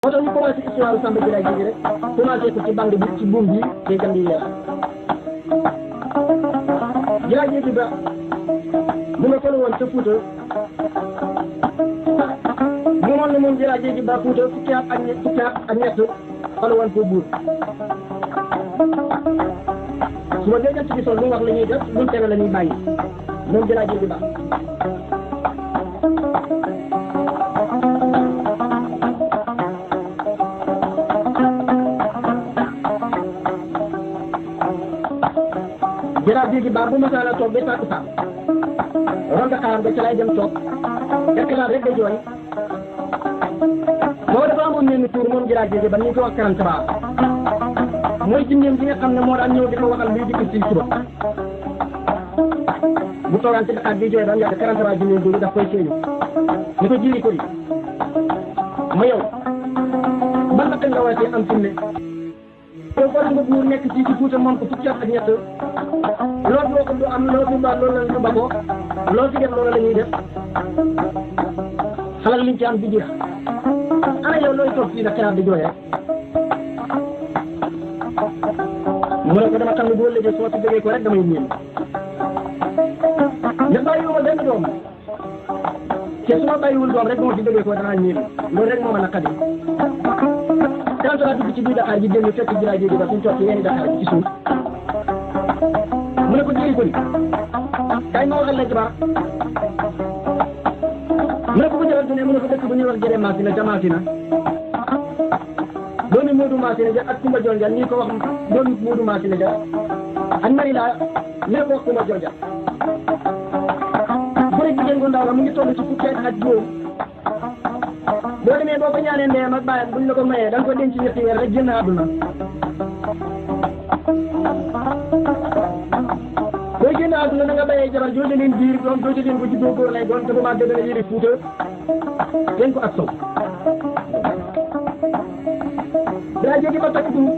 moo tax ñu commencé histoire Samba Jëlaay Jéegi rek commencé ko ci bande bi ci buum bi te gandi leer Jëlaay Jéegi ba mu nga fële woon ca Fuuta moomoon na moom Jëlaay Jéegi ba Fuuta fukki at ak ñett fële woon ko buur su ma déggee ci gisoon lu mu wax la ñuy def lu mu tere la ñuy bàyyi moom Jëlaay Jéegi ba Jëlaay Jéegi ba bu ma saa la toog ba tàkkusaan ron xaar ba ci lay dem toog fekk naa rek da jooy moo dafa amoon nenn tuur moom Jëlaay Jéegi ba ñu ko wax karanta baa mooy jinneem bi nga xam ne moo daan ñëw di ko waxal luy dikk ci suba bu toogaan ci xaar bi jooy ba mu yàgg karanta baa jinneem bi daf koy séenu ni ko jiri ko di ma yow ban naka nga watee am finne yow ko nga buur nekk ci Fuuta moom ko fukki at ak ñett loolu boo ko du am loolu ba loolu la ñu ba ko loolu ci def loolu la ñuy def xalal liñ ci am di jeex ana yow looy toog fii nag xalaat di jooy rek mu ne ko dama xam ne boo léegi soo ci jógee ko rek damay ñëw ne bàyyiwuma benn doom te su ma bàyyiwul doom rek moo ci jógee ko danaa ñëw loolu rek moo mën a xadi quand laa dugg ci biir Dakar ji génn fekk Jëlaay Jéegi ba suñ toog ci yenn Dakar ci suuf mu ne ko jëlee ko ni kay ma waxal la jabar mu ne ko bu jëlal ne mu ne ko dëkk bu ñuy wax jëree Masina ca Masina doomi Moodu Masina ja ak Kumba Jonja ñi ko wax doomi Moodu Masina ja ak mari laa ñi ko wax Kumba Jonja bu ne jigéen gu ndaw la mu ngi toll ci fukki at juróom boo demee boo ko ñaanee ndeyam ak baayam buñ la ko mayee da nga ko denc ñetti weer rek génn àdduna booy génn àdduna da nga bayee jabar jooju leen biir doom jooju leen ko juddoo góor lay doon te bu ma dëgg la yëri Fuuta den ko ak sow Jëlaay Jéegi ba takk duub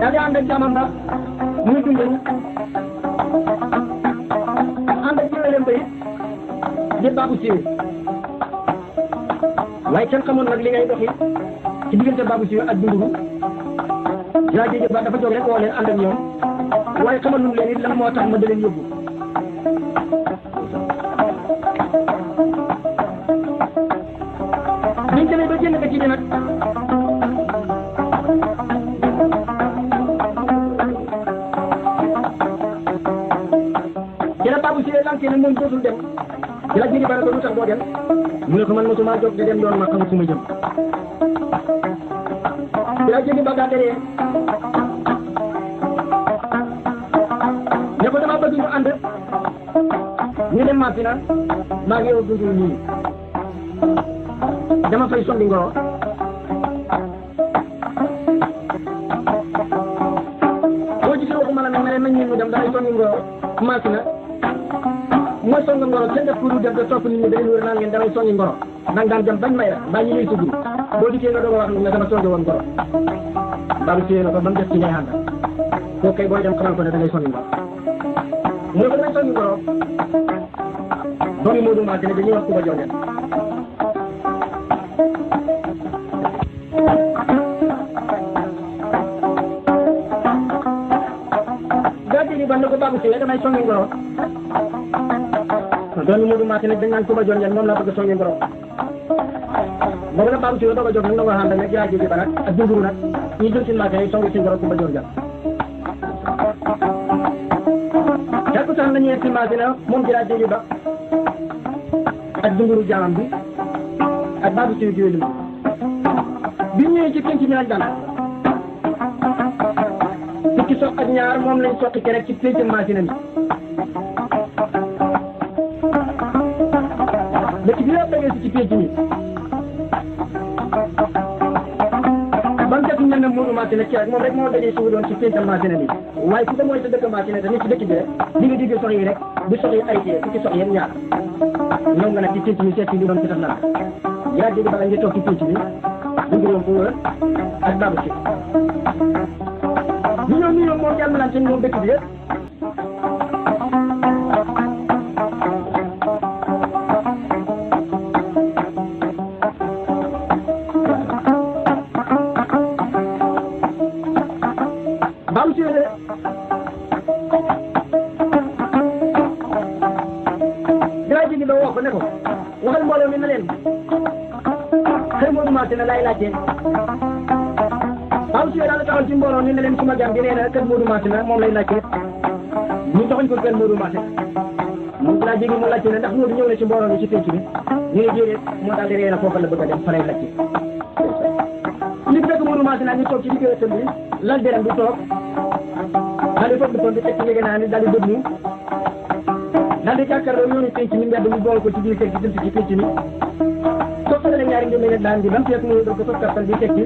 daa di ànd ak jaamam ba muy dundal ànd ak jëweleen ba it di baabu siiwee waaye kenn xamoon nag li ngay doxi ci diggante baabu siiwee ak dunduru Jëlaay Jéegi ba dafa jóg rek woo leen ànd ak ñoom waaye xamalul leen it lan moo tax ma da leen yóbbu biñ demee ba génn ko ci bi nag Baabu Siiwee lankee ne moom dootul dem Jëlaay Jéegi ba ne ko lu tax doo dem mu ne ko man mosuma jóg di dem yoon ma xamul fu ma jëm Jëlaay Jéegi ba gaa deree ne ko dama bëgg ñu ànd ñu dem Masina maa ngi yow dundul nii dama fay sondi ngoro boo gisee waxuma la ne nañ ñu dem damay sondi ngoro Masina mooy songi ngoro kenn def pour def de topp nit ñi dañuy wër naan ngeen damay songi ngoro dang daan dem bañ may la mbaa ñu lay sugg boo dikkee nga doog a wax ne dama songi woon ngoro Baabu Siiwee na ko ba mu def ci ngay ànd koo kay booy dem xamal ko ne da ngay songi ngoro mu ne ko damay songi ngoro doomi Moodu Masina dañuy wax Kumba Jonja Jëlaay Jéegi ba ne ko Baabu Siiwee damay songi ngoro doomi Moodu Masina dañ naan Kumba Jonja moom laa bëgg songi ngoro boobu nag Baabu Siiwee doog a jóg nag na nga xam ne Jëlaay Jéegi ba nag ak dunduru nag ñu jël seen Masina yi songi si ngoro Kumba Jonja takkusaan la ñëwee si Masina moom Jëlaay Jéegi ba ak dunduru jaamam bi ak Baabu Siiwee jiwéli bi ñëwee ci penc mi nag dal fukki sox ak ñaar moom lañ soqi ke rek ci penc Masina mi dëkk bi yëpp dagee si ci penc mi ba mu def ñu ne Moodu Masina ci rek moom rek moo dajee suufu doon ci penc Masina mi waaye ku ko mooy sa dëkk Masina te ni ci dëkk bi rek di nga digg sox yi rek bu sox yi arrêté fukki sox yéen ñaar ñoom nga nag ci penc mi seet si li doon ci tax lan Jëlaay Jéegi ba ngi toog ci penc mi dunduroom ko wër ak Baabu Siiwee ñu ñëw moom jàmm laan seen moom dëkk bi yëpp Faaw si de daa jigi ba woo ko ne ko waxal mbooloo mi na leen xëy Modou Massina laay laajte Faaw si daal taxaw ci mbooloo mi ne leen suma jàmm bi nee na kër Modou Massina moom lay laajte ñu joxoñ ko kër Modou Massina moom laa jigi mu laajte ne ndax Modou ñëw na ci mbooloo mi ci penc bi ñu ne déedéet moo daal di ree na foofa la bëgg a dem fa lay laajte li fekk Modou Massina ñu toog ci digg ëttam bi lal deram bi toog daal di foog di bi teg ci léegi naa ni daal di dëgg daal di jàkkaarloo ñooñu penc mi mbedd mu boole ko ci biir kër gi jëm ci penc mi soo ko ñaari ngeen ne daan di ba mu fekk mu ko sos kattan bi teg ci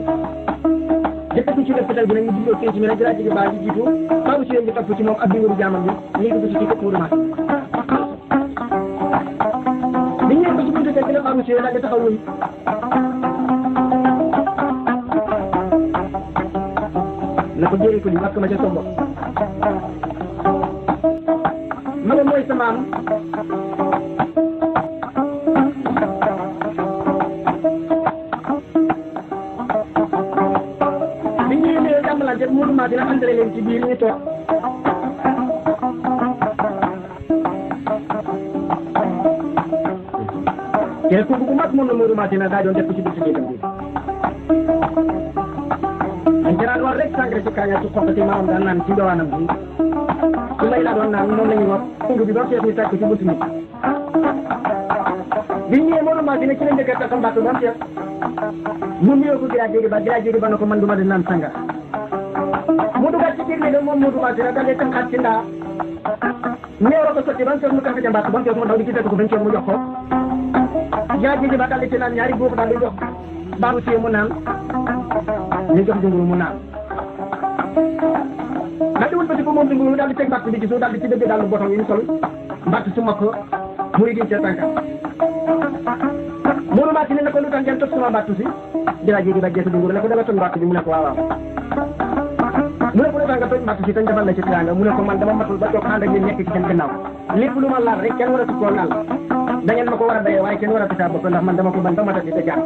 jëkkati ci lëkkatal bi nag ñu jubloo penc mi nag jëlaat jigi baa ji jiitu Faaw si ñu topp ci moom ak bingaru jaamam bi ñu dugg ci kii kër Modou Massina bi ñu ko ci buntu kër gi nag Faaw si daal di taxaw wuy na ko jëri ko li wàkk ma ca sombo ma ne mooy sa maam bi ñu ñëwee jàmbalante Modou Massina andale leen ci biir ñu toog te ku bu mag moom la Modou Massina daa doon def ko ci biir néegam bi dañ ci daan war rek sàngara ci kaaña ci xoqati maamam daan naan ci ndowaanam bi su may laa doon naan moom la ñuy wax kungu bi ba fees ñu tàkk ci buntu nit bi ñëwee Modou Massina ci la njëkk a tax mbàtt ba mu fees mu nuyoo ko Giraaj Jéegi ba ne ko man du ma di naan sàngara mu dugaat ci biir néegam moom Modou Massina daal di tënkaat ci ndaa meewa ko sotti ba mu fees mu kafe ca mbàtt ba mu fees mu daw di ci fekk ko bañ mu jox ko Giraaj Jéegi ba daal di ci naan ñaari buux daal di jox baabu sie mu naan ñu jox dunguru mu naan daal di wëlbati ko moom dunguru daal di teg mbàtt bi ci suuf daal di ci dëgg daal botom yi ñu sol mbàtt su ma ko muy di ca tànkam Modou Massina ne ko lu tax ngeen toog sama mbàtt si Giraaj Jéegi ba jeex dunguru ne ko da nga toj mbàtt bi mu ne ko waaw waaw mu ne ko lu tax nga toj mbàtt si tañ defal la ci teraanga mu ne ko man dama matul ba toog ànd ak yéen nekk ci seen gannaaw lépp lu ma laal rek kenn war a koo laal da ngeen ma ko war a dayee waaye kenn war a tisaa bopp ndax man dama ko bañ ba matati te jaar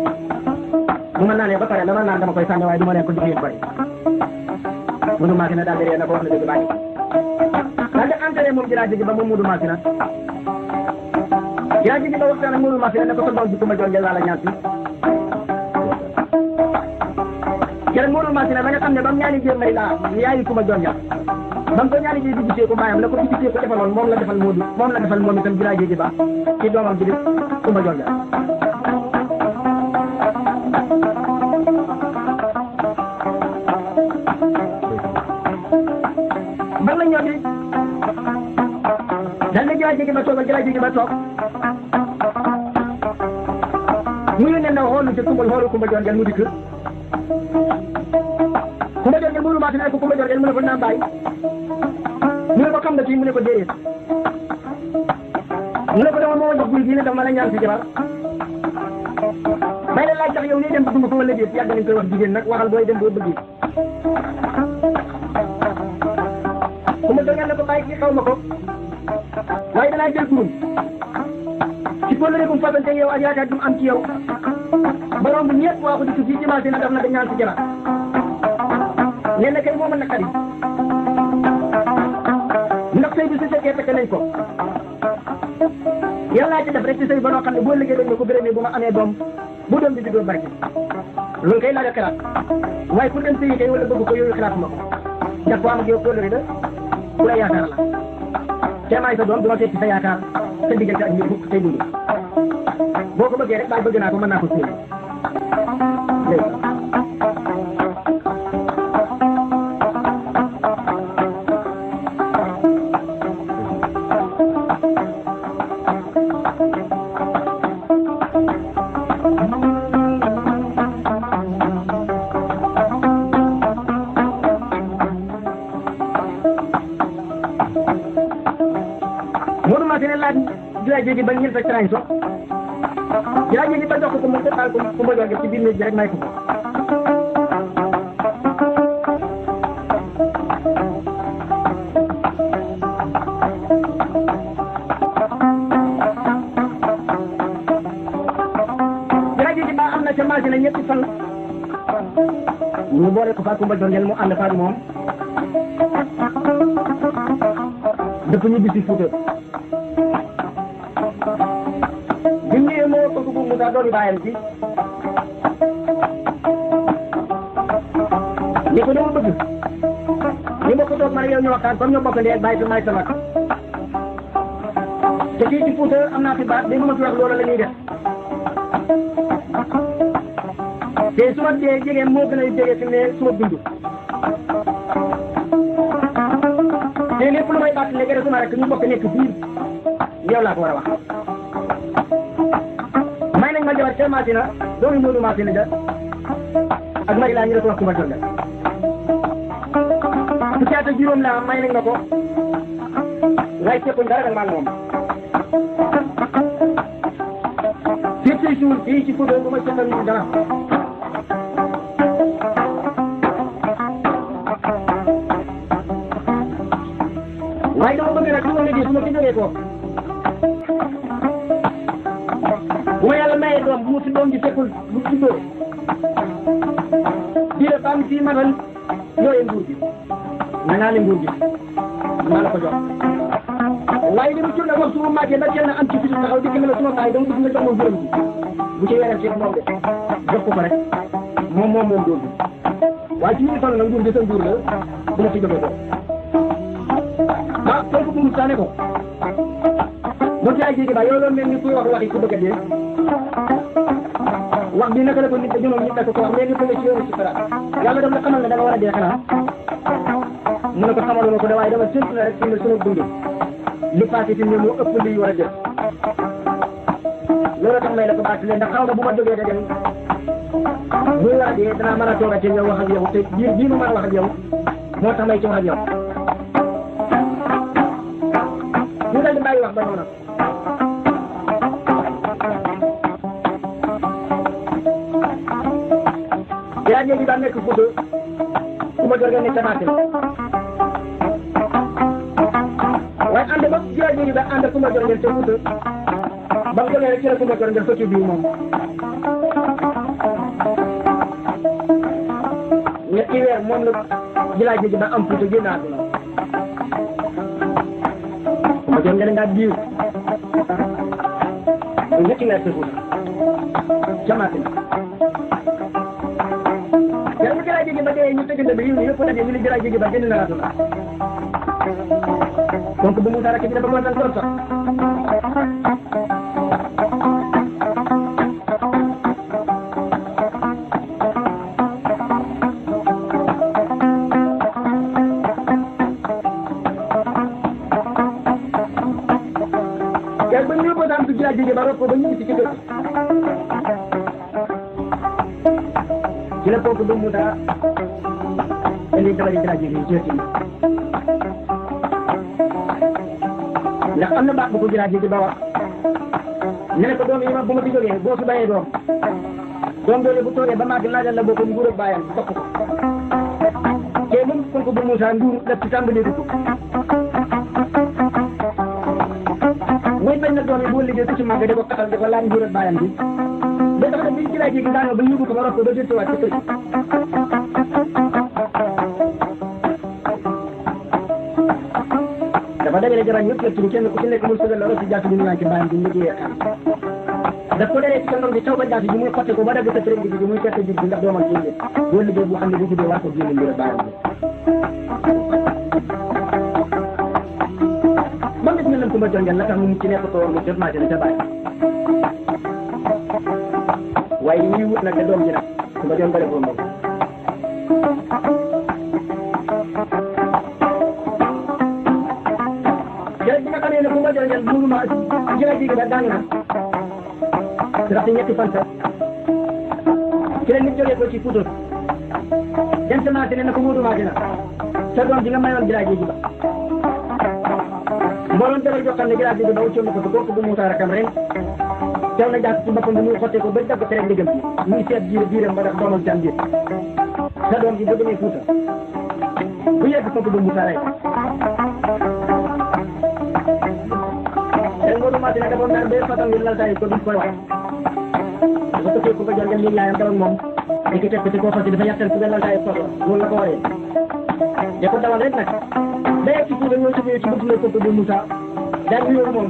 bu ma naanee ba pare dama naan dama koy sànni waaye du ma leen ko liggéey bari Modou Massina daal di ree na ko wax na dëgg bàyyi daal di entraîné moom Giraaj Jéegi ba moom Modou Massina Giraaj Jéegi ba waxtaan ak Modou Massina ne ko sa doom ji ku ma jongel laa la ñaan si keneen Modou Massina ba nga xam ne ba mu ñaani jéem may laa yaayi ku ma jongel ba mu ko ñaani jéem di gisee ko baayam la ko gisee ko defaloon moom la defal Modou moom la defal moom itam Giraaj Jéegi ba ci doomam ji di ku ma jongel ban la ñoo di dal na Giraaj Jéegi ba toog ak Giraaj Jéegi ba toog mu yónnee ndaw xoolu ci kumbal xoolu Kumba Jongel mu dikk Kumba Jongel Modou Massina ko Kumba Jongel mu ne ko naa bàyyi mu ne ko xam nga kii mu ne ko déedéet mu ne ko dama moo jox guy gi ne dama la ñaan si jabar may la laaj tax yow nii dem bëgg ko wala déet yàgg nañ koy wax jigéen nag waxal booy dem boo bëggee Kumba Jongel ne ko bàyyi kii xaw ma ko waaye danaa jël gurum ci kóllëre bu mu fasante yow ak yaakaar du mu am ci yow borom bi ñëpp waa ko di fii ci Massina daf na da ñaan si jabar nee na kay moo mën na xarit ndax sëy bi su fekkee fekk nañ ko yàllaa ci def rek ci sëy ba noo xam ne boo liggéey dañ ne ko gërëmee bu ma amee doom bu doom bi juddoo barke loolu kay laaj a xalaat waaye pour dem sëyi kay wala bëgg ko yooyu xalaatuma ko ndax ko am ak yow kóllëre da ku la yaakaar la te maay sa doom duma seet ci sa yaakaar sa diggante ak ñun fukk tey dund boo ko bëggee rek daal bëgg naa ko mën naa ko séy Modou Massina laaj Giraaj Jéegi ba ñil sa train so Giraaj Jéegi ba jox ko mu tëtaal ko Kumba Jongel ci biir néeg bi rek may ko Giraaj Jéegi ba am na ca Massina ñetti fan ñu boole ko fa Kumba Jongel mu ànd fa ak moom dafa ñibbi si Fuuta bi mu ñëwee moo ko bu Moussa doon bàyyam ci ni ko dama bëgg ni ma ko toog man yow ñu waxtaan comme ñoo bokk ndee bàyyi sa may sa mag te fii ci Fuuta am naa fi baat bi ma fi wax loolu la ñuy def te su ma dee jege moo gën a jege fi ne su ma dund te lépp lu may baat léegi rek suma rek ñu bokk nekk biir yow laa ko war a wax may nañ ma jabar ca Masina doomu Moodu Masina ja ak mari laa ñu ko wax Kumba Jonde su caata juróom laa may nañ ma ko ngay tekkuñ dara nag maa moom fépp say suur fii ci Fuuta bu ma seetal ñu dara waaye dama bëgg nag su ma liggéey su ma ci jógee ko bu ma yàlla mayee doom bu mu si doom ji fekkul bu juddoo di la fam si matal yooye nguur gi na naa ne nguur gi maa la ko jox waaye li mu tur nag wax su ma màggee ba kenn am ci fitu taxaw dikk na la suma baay dama bëgg nga jox ma nguuram gi bu ci weeram ci moom de jox ko ko rek moom nguur gi waaye ci ñu toll nag nguur gi sa nguur la bu ma ci jógee ko ah kooku bu mu saane ko ba jaay jéegi ba yow loolu mel ni kuy wax waxi ku bëgg a dee wax bi naka la ko nit da junoom nit da ko wax léegi ko nga ci yoonu si fara yàlla daf la xamal ne da nga war a dee xanaa mu ne ko xamaluma ko de waaye dama séntu na rek fi ne sunu dund li passé fi ne moo ëpp liy war a def loolu tax may la ko bàttale ndax xaw nga bu ma jógee da dem muy war a dee danaa mën a toog a te yow wax ak yow te biir bii ma mën a wax ak yow moo tax may ci wax ak yow ñu dal di bàyyi wax ba noonu yaa jéegi daa nekk Fuuta ku ma jorge nekk Tamaate waaye ànd ba yaa jéegi daa ànd ku ma jorge ca Fuuta ba mu jógee rek ci la ku ma jorge sotti bii moom ñetti weer moom la jilaa jéegi ba am Fuuta génn àdduna ma jëm nga ne ngaa biir ñetti weer ca Fuuta Tamaate yàlla bu jëlaat jóge ba dee ñu tëgg bi yiw yëpp daje ñu ne jëlaat jóge ba génn na àdduna donc bu Moussa rakk bi dafa kontaan trop sax yàlla ba ñu ko daan du jëlaat jóge ba rob ko ba ñu ci kër ci la kooku du Moussa indi dabari jëlaat jóge yi ci ndax am na baax bu ko jëlaat jóge ba wax ne ne ko doom yi ma bu ma fi jógee boo fi bàyyee doom doole bu toogee ba màgg laajal la boppam nguur ak bàyyam topp ko te moom kooku bu Moussa nguur daf ci tàmbalee dugg muy bañ na doom yi boo liggéey ku ci màgg di ko xatal di ko laaj nguur ak bàyyam bi ba tax na bi jëlaat jóge daanoo ba yóbbu ko ba rob ko ba jëltuwaat ci kër dafa dajale jabar ñëpp la ci kenn ku ci nekk muy sëgal la ci jaatu bi ñu ci bàyyam bi liggéeyee xam daf ko dalee ci sa ndom bi taw ba jaatu bi muy xotte ko ba dagg sa tërëng bi muy fekk jur bi ndax doomal génne boo liggéey bu xam ne bu juddee war ko génne mbir bàyyam bi ba gis nga lam Kumba Jonjal la tax mu ci nekk toor mu jot maa jël ca bàyyi waaye ñuy wut nag te doom ji nag Kumba Jonjal ko moom jërëjëf bi nga xamee ne Kumba Jonjal mënuma jëlaat jóge ba daan na ndaxte ñetti fan sax ci la nit jógee ko ci Fuuta dem sa maate ne na ko Moodu Maate na sa doom ji nga mayoon jëlaat jóge ba mbooloon dara joo xam ne jëlaat jóge ba wuccoon na ko kooku bu Moussa rakam ren teew na jàpp ci boppam bi muy xottee ko ba dagg tere liggéeyam bi muy seet biiram ba ndax doomam jàmm biir sa doom ji ba demee Fuuta bu yegg kooku bu Moussa rek te Moodu Maate ne dafa naan ba façon ngir laltaay ko duñ koy wax dafa ko Kumba Jonjal mi yaayam dawal moom di ko teg ci koo xam ne dafa yàttal ku nga laltaay ko loolu la ko waree de ko dawal rek nag ba yegg ci Moussa ñoo jógee ci bëgg na kooku bu Moussa daal di ñëw moom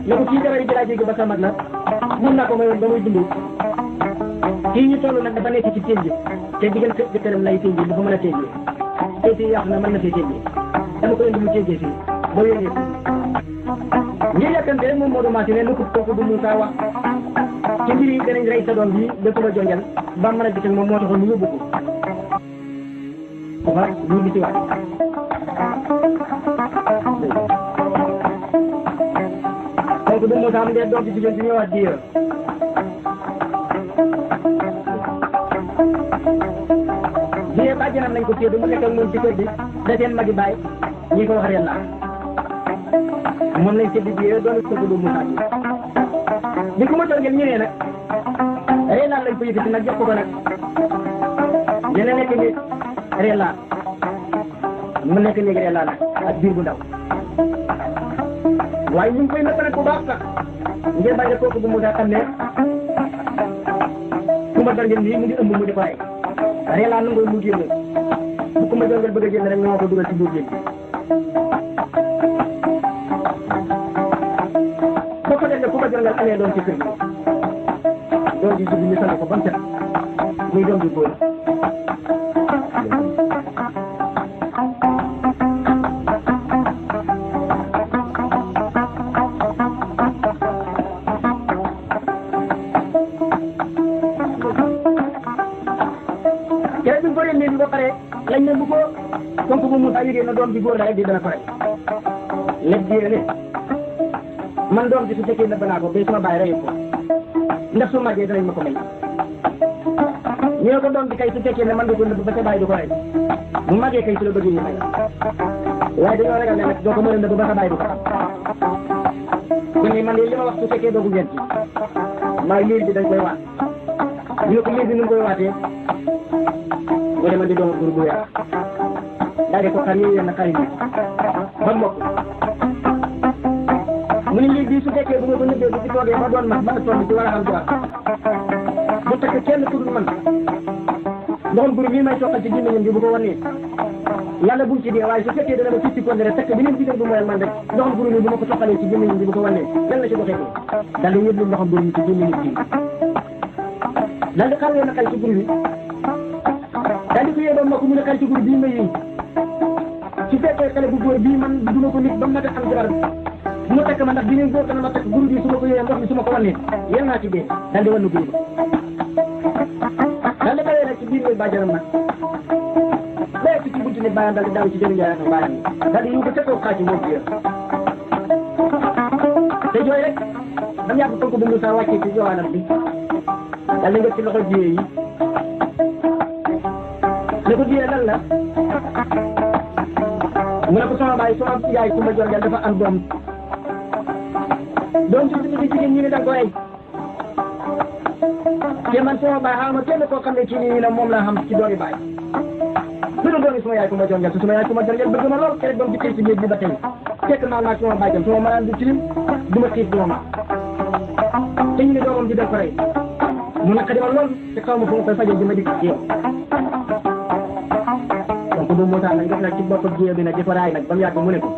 ne ko kii dara ji laa jéggi ba sa mag la mun naa ko mayoon ba muy dund kii ñu toll nag dafa nekk ci ténj te diggante jëkkëram lay ténj dafa mën a ténjee te fii yàqu na mën na fee ténjee dama ko indi mu ténjee fii ba yónnee ngir yàkkante rek moom moo doon ne lu ko kooku bu Moussa wax ci mbir yi danañ rey sa doom bi ba ko ma jonjal ba mën a gis ak moom moo taxoon mu yóbbu ko voilà ñu ngi ci wax donc bu Moussa am ngeen doom ci jigéen bi ñëwaat di bàjjanam nañ ko téye du mu nekk ak moom ci kër gi da seen magi baay ñi ko wax reen laa moom lañ séddi bi doon ko bu Moussa bi ko ma jox ngeen ñëwee nag reen laa lañ ko yëkkati nag jox ko nag dina nekk ni reen laa mu nekk léegi reen laa nag ak biir bu ndaw waaye ñu ngi koy nëpp nag bu baax sax ngeen bàyyi kooku bu Moussa xam ne ku ma jox ngeen nii mu ngi ëmb mu di ko rey reen laa nangoo mu génn bu ko ma jox ngeen bëgg a génn rek ñoo ko dugal ci biir génn boo ko defee ku ma jox ngeen amee doom ci kër gi doom ji jubbi ñu sang ko ba mu set muy doom ji góor lañ ne bu ko donc bu Moussa yëgee na doom ji góor la rek di dana ko rek lépp diire ne man doom ji su fekkee nëbb naa ko ba sama bàyyi reyu ko ndax su màggee danañ ma ko may ñoo ko doom bi kay su fekkee ne man nga ko nëbb ba sa bàyyi du ko rey mu màggee kay su la bëggee ñu may waaye dañoo ragal ne nag doo ko mën a nëbb ba sa bàyyi du ko xam kon ni man li ma wax su fekkee doogu ngeen ci maa liir bi dañ koy waat ñu ne ko liir bi nu mu koy waatee mu demal di doom góor gu weex daal di ko xar yooyu yenn xar yi ba mbokk mu ne lii bii su fekkee bu nga ko nëbbee bu ci toogee ba doon mag ba toll ci war a xam jox bu takk kenn ku dul man ndoxam guru mii may soqal ci gémmiñam bi bu ko wannee yàlla bu mu ci dee waaye su fekkee dana ma fii ci kon rek takk beneen jigéen bu mooy man rek ndoxam guru mi bu ma ko soqalee ci gémmiñam bi bu ko wannee yàlla na ci doxee ko daal di yëblu ndoxam guru mi ci gémmiñam bi daal di xarwee na xal ci guru bi daal di ko yee ba mbokk mu ne xal ci guru bii ma yëy su fekkee xale bu góor bii man duma ko nit ba mu ma def am jabar bu ma takk ma ndax bi ngeen góor kana ma takk guru bi su ma ko yëyee ndox mi su ma ko wannee yéen naa ci dee daal di wannu guru daal di bawee nag ci biir mooy bàjjanam nag léegi ci buntu ne bàyyam daal di daw ci jëriñ jaay ak bàyyam daal di yóbbu ca kaw xaaj moom biir te jooy rek dam yàgg ko bu Moussa wàccee ci jowaanam bi daal di nga ci loxo jiyee yi ne ko jiyee lan la mu ne ko sama baay sama yaay ku ma jorgal dafa am doom ci jigéen ñi ne da nga ko rey te man sama baay xaw ma kenn koo xam ne ci nii ne moom laa xam ci doomi baay su dul doomi suma yaay ku ma jongal te suma yaay ku ma jongal bëgg ma lool te rek doom ci ci biir bi ba tey fekk naa naa suma baay jam suma manaan du tilim du ma xiif du ma ma te ñu ne doomam ji da ko rey mu naqari ma lool te xaw ma fu ma koy fajee ji ma dikk ci yow donc bu Moussa nag def nag ci bopp jiw bi nag di ko raay nag ba mu yàgg mu ne ko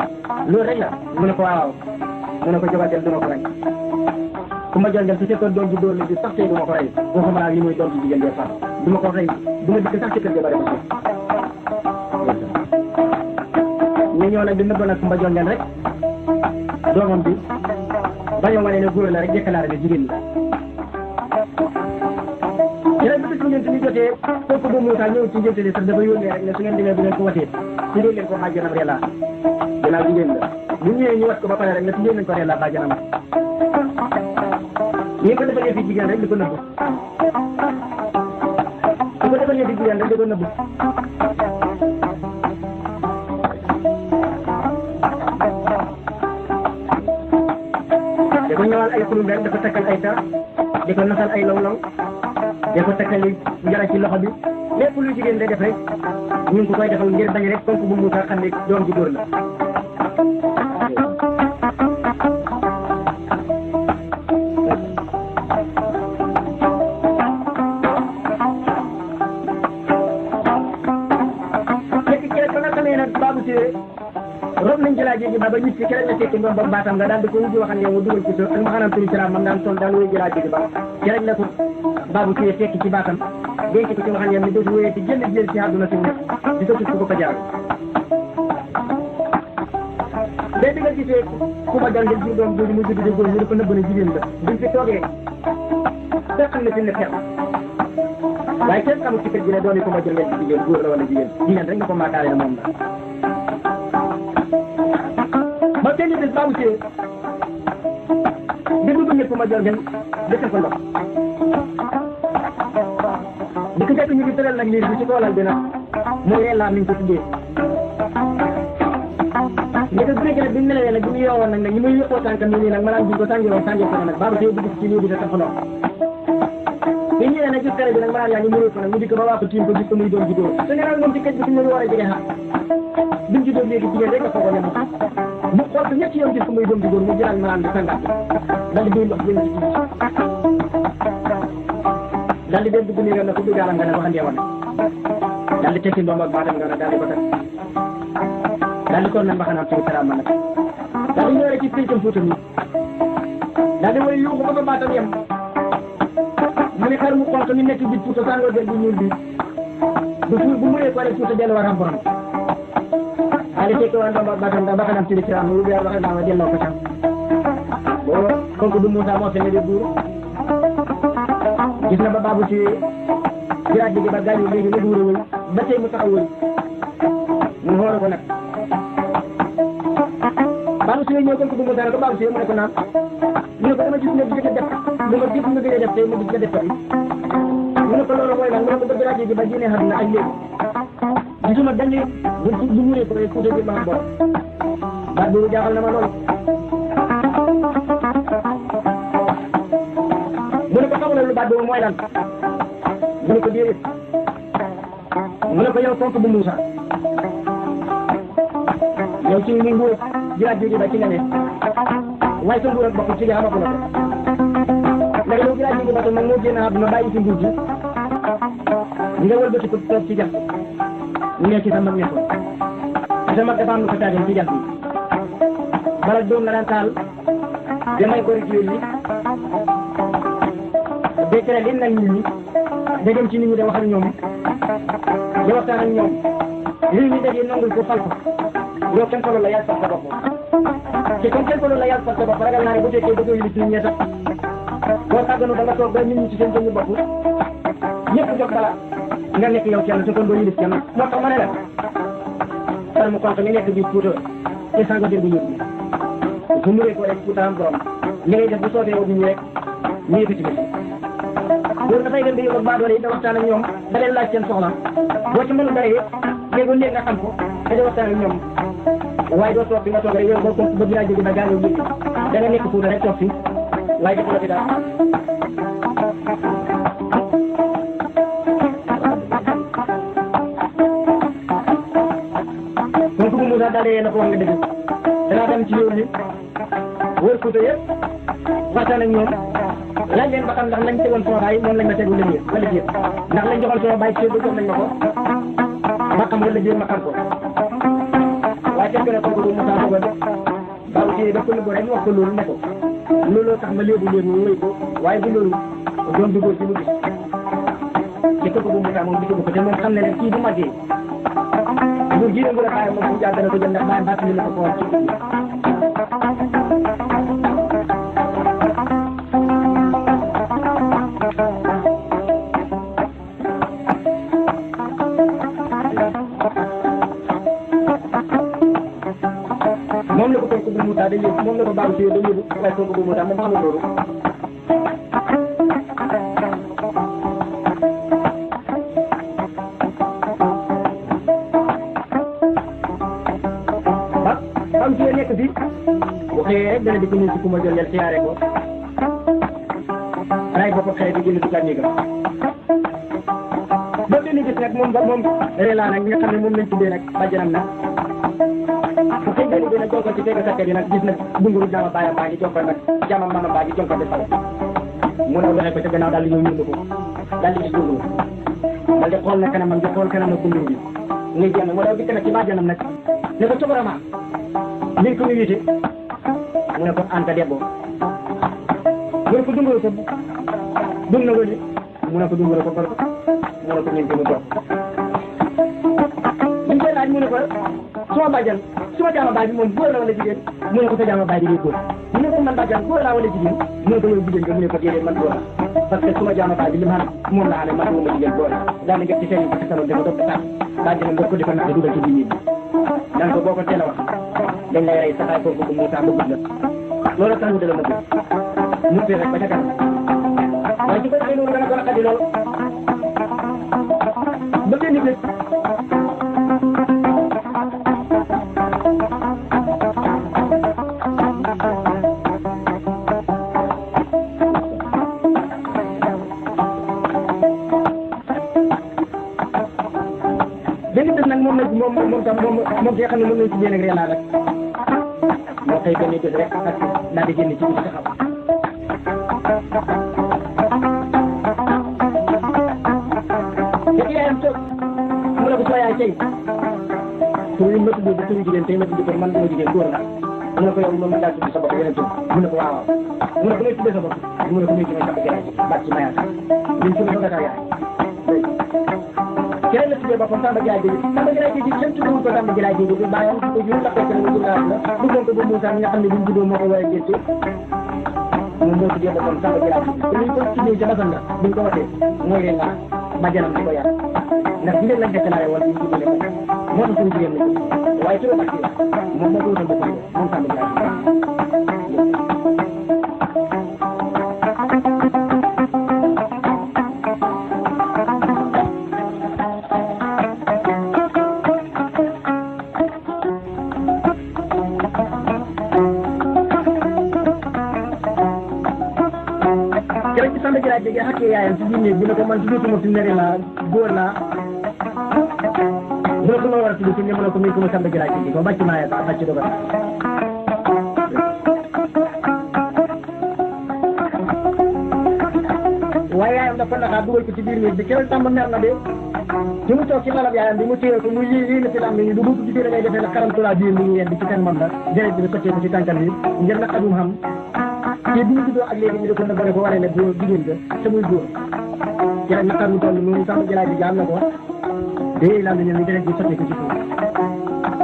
loolu rek la mu ne ko waaw mu ne ko jogatel du ma ko rey ku ma jongal su fekkoon doom ji dóor la ji sax tey du ma ko rey boo ko mënaa li muy doom ji jigéen jee sax du ma ko rey du ma dikk sax ci kër ga ba def ñu ñëw nag di nëbb nag Kumba jongal rek doomam bi bañoo wane ne góor la rek déclaré ne jigéen la yeneen bi bis bu ngeen ni jotee kooku bu Moussa ñëw ci ngénte li sax dafa yónnee rek ne su ngeen demee bu ngeen ko watee su ngeen leen ko bàjjanam reelaa ginnaaw jigéen la bu ñëwee ñu wat ko ba pare rek ne su ngeen nañ ko reelaa bàjjanam ñi ko defalee fi jigéen rek di ko nëbb su ko defalee fi jigéen rek di ko nëbb da ko ñëwal ay xulum rek da ko takkal ay tar di ko nasal ay long-long da ko takkali njara ci loxo bi lépp lu jigéen day def rek ñu ngi ko koy defal ngir bañ rek comme bu Moussa xam ne doom ji góor la ci rob nañ jëlaa jéegi ba nit ki keneen la tekki ndoom ba baatam nga daal di ko wujji waxal yow mu dugal ci sa ak ma xanam turi siraam mam daan sol daal wéy jëlaa jéegi ba keneen la ko baabu ci tekki ci baatam denc ko ci waxal yow ni dootu wéyee ci jënd jël ci àdduna si nekk di ko tut ko ko jaar léegi bi nga gisee ku ma jàngal ji doom jooju mu judd di góor ñu dafa nëbb na jigéen la buñ fi toogee fekk na fi ne xew waaye kenn xamul ci kër gi ne doon yi ko ma jël ci jigéen góor la wala jigéen rek nga ko maakaale ne moom la ba kenn bis baabu see di dugg ñëpp ma jël ngeen defal ko ndox di ko fekk ñu ngi tëral nag liir bi ci toolal bi nag mooy yellaa mi ngi ko tuddee léegi bu nekkee nag bi mu nelawee nag bi mu yeewoon nag ñi muy yëppoo tànkam nii nag maanaam duñ ko sàngiwoon sàngee ko nag baabu see dugg ci lii bi da tax ndox bi ñëwee nag gis tere bi nag maanaam yaa ngi mënoo ko nag mu dikk ba waa ko tiim ko gis ko muy doom juddoo su ne nag moom ci kër bi suñu war a jege xaar bi mu juddoo léegi jigéen rek nga foogoon ne mu xool ko ñetti yoon gis ko muy doom juddoo mu jëlaat maanaam di sangaat dal di duy ndox jëm ci kii dal di dem dugg nii na ko duggaala nga ne waxandee woon dal di tekki ndoom ak baatam nga ne dal di ko teg dal di ko nan mbaxanaam ci saraam nag dal di ñëw rek ci péncam Fuuta mi dal di way yuuxu ba ko baatam yem mu ne xar mu xonq mi nekk bi Fuuta sàngoo der bu ñuul bi bu muree ko rek Fuuta dellu war am borom dal di tekki waa ndoom ak baatam nga mbaxanaam ci saraam lu weer waxe naa ma delloo ko tam boo konk du Moussa moo fi ne di buur gis na ba baabu ci jiraat bi ba gaañu léegi mu duur a wëy ba tey mu taxaw wëy mu xool ko nag baabu si ñëw konk du Moussa ne ko baabu si mu ne ko naan mu ne ko dama gis nga gëj a def lu ma gis nga gëj a def tey ma gis nga def ko mu ne ko loolu mooy lan mu ne ko ba jiraat bi ba génnee xam na ak léegi gisuma benn bu muree ko rek Fuuta bi ma am borom baat boobu jaaxal na ma loolu mu ne ko xamul lu baat boobu mooy lan mu ne ko déedéet mu ne ko yow konk bu Moussa yow ci ni nguur jiraat jóge ba ci nga ne waaye sa nguur ak bopp ci nga xamako na ko ndax yow jiraat jóge ba to moom moo génn àdduna bàyyi ci nguur gi nga wëlbati ko toog ci jant ñu nekk ci sa mag nekkoon sa mag dafa am lu ko taajoon ci jant bi bala doom la daan taal damay ko rek yi béykat yi nag nit ñi da dem ci nit ñi da wax ak ñoom da waxtaan ak ñoom lii ñu dajee nangul ko fal ko yow kenn ko loolu la yàlla fal sa bopp te comme kenn ko loolu la yàlla fal sa bopp ragal naa ne bu fekkee da koy yëli ci nit ñi sax boo sàgganu da nga toog ba nit ñi ci seen jëmmi bopp ñëpp jox bala nga nekk yow kenn te kon doo yëli kenn moo tax ma ne la par mu konk mi nekk bi Fuuta te sànga dégg ñëpp ñi bu muree ko rek Fuuta am borom li ngay def bu sootee woo nit ñi rek ñu yëkkati ko loolu dafay dem di yóbbu baadoole yi da waxtaan ak ñoom da leen laaj seen soxla boo ci mënul dara yëpp léegi néeg nga xam ko da di waxtaan ak ñoom waaye doo toog fi nga toog rek yow boo ko ba dinaa jóge ba gaañoo yëpp da nga nekk Fuuta rek toog fi waaye def la fi daal kon ku Moussa daal de na ko wax nga dëgg danaa dem ci yoon ni wër Fuuta yëpp waxtaan ak ñoom laaj leen ba xam ndax lañ tegoon sama baay moom lañ ma tegu la ñëw wala jéem ndax lañ joxoon sama baay ci jox nañ ma ko ma xam wala jéem ma xam ko waaye fekk na kooku du Moussa Bogo baabu ci daf ko nëbboo rek wax ko loolu ne ko looloo tax ma léebu léebu wéy ko waaye bu loolu doon duggoon ci mu gis te kooku bu Moussa moom gisagu ko te moom xam ne ne kii bu màggee bu jiite bu la bàyyi moom bu jàll dana ko jël ndax bàyyi bàtt na ko ko wax moom la ko konk bu Moussa day yóbbu moom la ko baabu si day yóbbu waaye konk bu Moussa moom xamul loolu am ci nekk fi bu xëyee rek dana di ko ñëw ci ku ma jël yel siyaare ko ray bopp xëy bi génn duggaat néegam ba benn gis nag moom reelaan nag nga xam ne moom lañ tuddee nag bàjjanam nag bu xëy benn bi nag jonkal ci fekk sakke bi nag gis nag bunguru jama baayam baa ngi jonkal nag jama mama baa ngi jonkal bi saw mu naw doxee ko ca gannaaw daal di ñëw ñëw ko daal di gis bunguru daal di xool na kanamam di xool kanam na bunguru bi ngay jéem moo daw dikk nag ci bàjjanam nag ne ko cobarama li ko wiyite mu ne ko Anta Debbo mu ne ko dungal ko dum na wëli mu ne ko dungal ko bor mu ne ko ñeenti mu toog ñu koy laaj mu ne ko suma bàjjan suma jaama baay bi moom góor la wala jigéen mu ne ko sa jaama baay bi day góor mu ne ko man bàjjan góor laa wala jigéen mu ne ko yow jigéen nga mu ne ko déedéet man góor la parce que suma jaama baay bi li mu xam moom laa ne man moom ma jigéen góor la daal di nga ci seen yi ko saloon dama toog tax bàjjanam nga ko di ko nax dugal ci biir dan ko boo ko teel a wax dañ lay rey saxaay foofu ko Moussa ba gudd la loolu tax mu dala ma gudd mu tee rek ba ca kanam waaye ci ko defee noonu dana ko naqadi lool ba benn bés nag moom tam moom ki nga xam ne moom lañ ci génn ak reenaa rek moo xëy benn bés rek ak daal di génn ci biir taxaw te yaayam toog mu ne ko soo yaay cey tur yi ma tudd di turu jigéen tey ma tudd ko man dama jigéen góor la mu ne ko yow moom daal tudd sa bopp yeneen tur mu ne ko waaw mu ne ko ngay tuddee sa bopp mu ne ko muy ci may sax gerte baat ci mayaat ñun tur ko gata yaay keneen la tuddee boppam Samba Gilaay Jéegi Samba Gilaay Jéegi kenn tuddewul ko Samba Gilaay Jéegi bi bàyyam ko jur ndax fekk na mu jur la duggoon ko ba Moussa mi nga xam ne bi mu juddoo moo ko war a génte moom moo tuddee boppam Samba Gilaay Jéegi te liñ ko tuddee ca basam la buñ ko watee mooy leen naa bàjjanam di ko yar ndax jigéen lañ déclaré woon ñu juddoo leen moo tax suñu jigéen lañ waaye turu ak moom moo ko wutal boppam moom Samba Gilaay Samba Gilaay Jéegi ak yaayam ci biir néeg bi ne ko man tuddutuma fi nere laa góor laa mu ne ko noo war a tudd fi mu ne ko muy ko ma Samba Gilaay Jéegi ko bàcc maa yaa bàcc dogal waaye yaayam dafa naxaat dugal ko ci biir néeg bi keroog Samba mer na de ci mu toog ci lalab yaayam bi mu téye ko mu lii na ci lam ni du bu ci biir ngay defee la karamtulaa biir mi ngi yeen bi ci seen moom la deret bi sottee ko ci tànkal bi ngir na xadum xam te bi ñu juddoo ak léegi ñu di ko nëbbale ko waree ne góor jigéen ga te muy góor ci rek naqar mu toll noonu Samba Gilaay Jéegi am na ko dee lam ni deret bi sottee ko ci suuf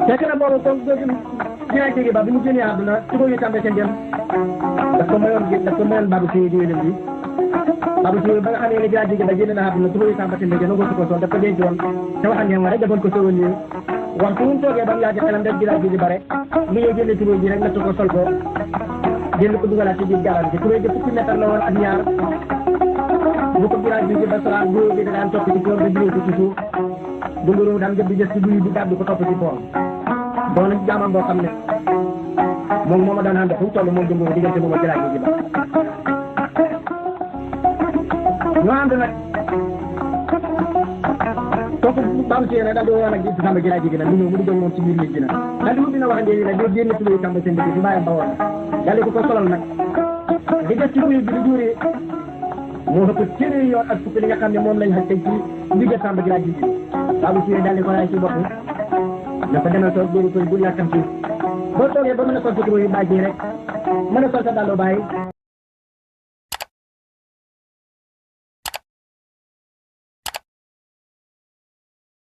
fekk na boobu comme Gilaay Jéegi ba bi mu génnee àdduna tubaab yi tàmbee seen dem daf ko mayoon Babou Seye diwénam bi Babou Seye ba nga xam ne Gilaay Jéegi ba génn na àdduna tubaab yi tàmbee seen dem ko sol daf ko dencoon te waxam ne rek defoon ko souvenir waxtu mu toogee ba mu yàgg xelam rek Gilaay Jéegi bare lu ñëw génne tubaab ji rek natt ko sol ko génn ko dugalaat ci biir gaaram ci tubaab ji fukki mètre la woon ak ñaar bu ko Gilaay Jéegi ba sala góor bi da daan topp ci koor ba jëlee ko ci suuf dunguru daan jëb di jës ci duy bi gàddu ko topp ci koor doon nañ jaamam boo xam ne moom moo ma daan ànd fu mu toll moom dunguru diggante moom ak Gilaay Jéegi ba ñu ànd nag kooku Babou Seye nag daal di woo nag di Samba Gilaay Jéegi nag mu ñëw mu dugg moom ci biir nit gi nag daal di dina wax ndéegi nag di génn tubaab Samba seen dëkk ci mbaayam ba woon daal di ko solal nag di def ci buy bi di juuree moo ëpp téeméeri yoon ak fukki li nga xam ne moom lañ xaj teg ci liggéey Samba Gilaay Jéegi Babou Seye daal di ko raay ci bopp na ko demal toog déeri koy bu yàkkam ci boo toogee ba mën a sol sa tubaab yu bàyyi rek mën a sol sa dàllu bàyyi